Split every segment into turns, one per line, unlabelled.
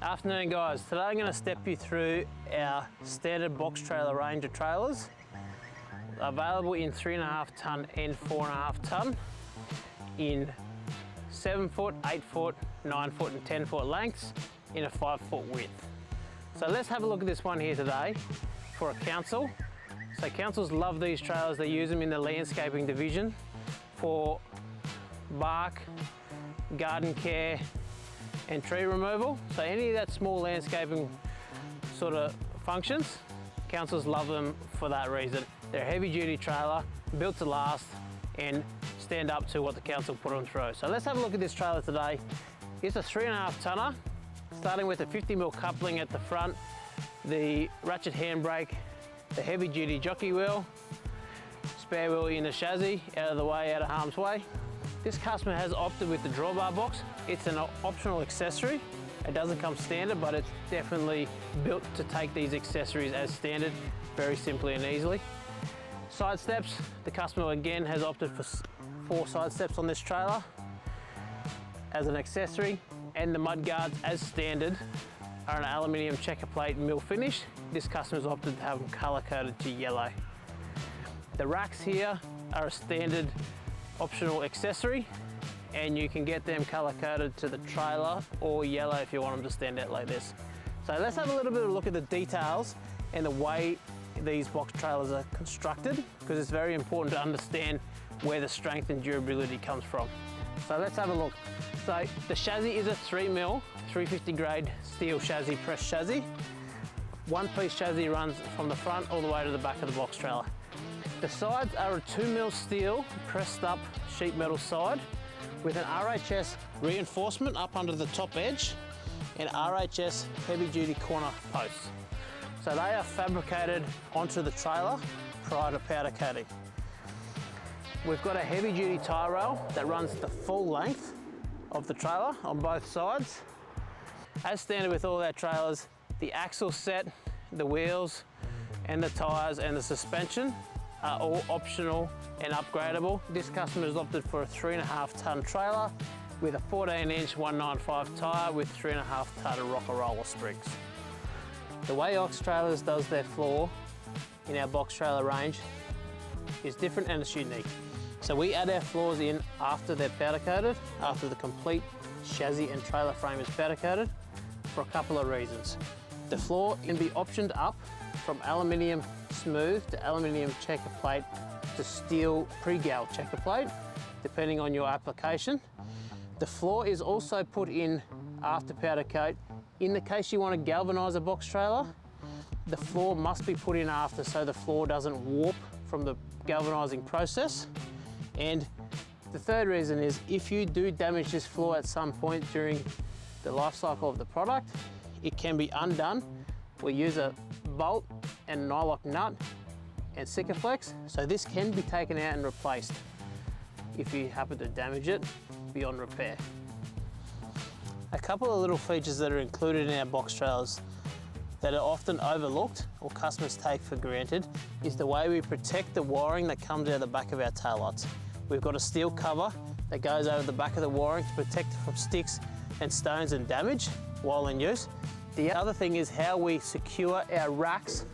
Afternoon guys, today I'm going to step you through our standard box trailer range of trailers available in 3.5 tonne and 4.5 tonne in 7 foot, 8 foot, 9 foot and 10 foot lengths in a 5 foot width. So let's have a look at this one here today for a council. So councils love these trailers, they use them in the landscaping division for bark, garden care and tree removal. So any of that small landscaping sort of functions, councils love them for that reason. They're a heavy duty trailer, built to last and stand up to what the council put them through. So let's have a look at this trailer today. It's a 3.5 tonner, starting with a 50mm coupling at the front, the ratchet handbrake, the heavy duty jockey wheel, spare wheel in the chassis, out of the way, out of harm's way. This customer has opted with the drawbar box. It's an optional accessory. It doesn't come standard, but it's definitely built to take these accessories as standard, very simply and easily. Side steps, the customer again has opted for 4 side steps on this trailer as an accessory, and the mud guards as standard are an aluminium checker plate mill finish. This customer's opted to have them color coded to yellow. The racks here are a standard optional accessory, and you can get them color coded to the trailer or yellow if you want them to stand out like this. So let's have a little bit of a look at the details and the way these box trailers are constructed, because it's very important to understand where the strength and durability comes from. So let's have a look. So the chassis is a 3mm 350 grade steel chassis, pressed chassis. One piece chassis runs from the front all the way to the back of the box trailer. The sides are a 2mm steel pressed up sheet metal side with an RHS reinforcement up under the top edge and RHS heavy duty corner posts. So they are fabricated onto the trailer prior to powder coating. We've got a heavy duty tyre rail that runs the full length of the trailer on both sides. As standard with all our trailers, the axle set, the wheels and the tyres and the suspension are all optional and upgradable. This customer has opted for a 3.5 tonne trailer with a 14-inch 195 tyre with 3.5 tonne rocker roller springs. The way Ox Trailers does their floor in our box trailer range is different and it's unique. So we add our floors in after they're powder coated, after the complete chassis and trailer frame is powder coated, for a couple of reasons. The floor can be optioned up from aluminium smooth to aluminium checker plate to steel pre-gal checker plate, depending on your application. The floor is also put in after powder coat. In the case you want to galvanise a box trailer, the floor must be put in after so the floor doesn't warp from the galvanising process. And the third reason is if you do damage this floor at some point during the life cycle of the product, it can be undone. We use a bolt and nylock nut and Sikaflex, so this can be taken out and replaced if you happen to damage it beyond repair. A couple of little features that are included in our box trailers that are often overlooked or customers take for granted is the way we protect the wiring that comes out of the back of our taillights. We've got a steel cover that goes over the back of the wiring to protect it from sticks and stones and damage while in use. The other thing is how we secure our racks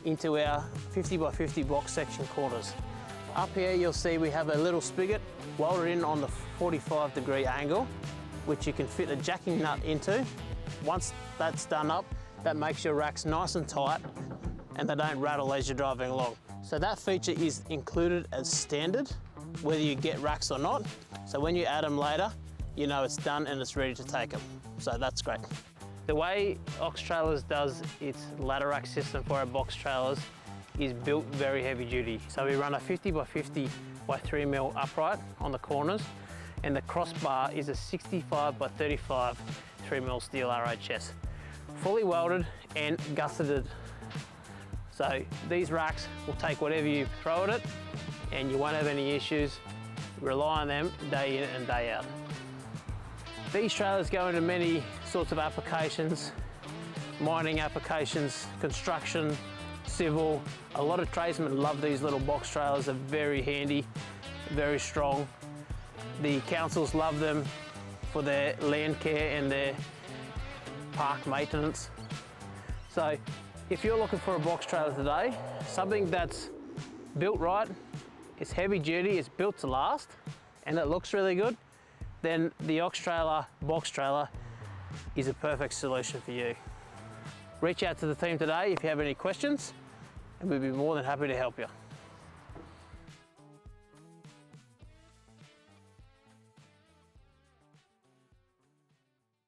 into our 50x50 box section corners. Up here you'll see we have a little spigot welded in on the 45-degree angle, which you can fit a jacking nut into. Once that's done up, that makes your racks nice and tight and they don't rattle as you're driving along. So that feature is included as standard, whether you get racks or not. So when you add them later, you know it's done and it's ready to take them. So that's great. The way Ox Trailers does its ladder rack system for our box trailers is built very heavy duty. So we run a 50x50 by 3mm upright on the corners, and the crossbar is a 65x35 3mm steel RHS. Fully welded and gusseted. So these racks will take whatever you throw at it and you won't have any issues. Rely on them day in and day out. These trailers go into many sorts of applications, mining applications, construction, civil. A lot of tradesmen love these little box trailers. They're very handy, very strong. The councils love them for their land care and their park maintenance. So if you're looking for a box trailer today, something that's built right, it's heavy duty, it's built to last, and it looks really good, then the Ox Trailer box trailer is a perfect solution for you. Reach out to the team today if you have any questions, and we'd be more than happy to help you.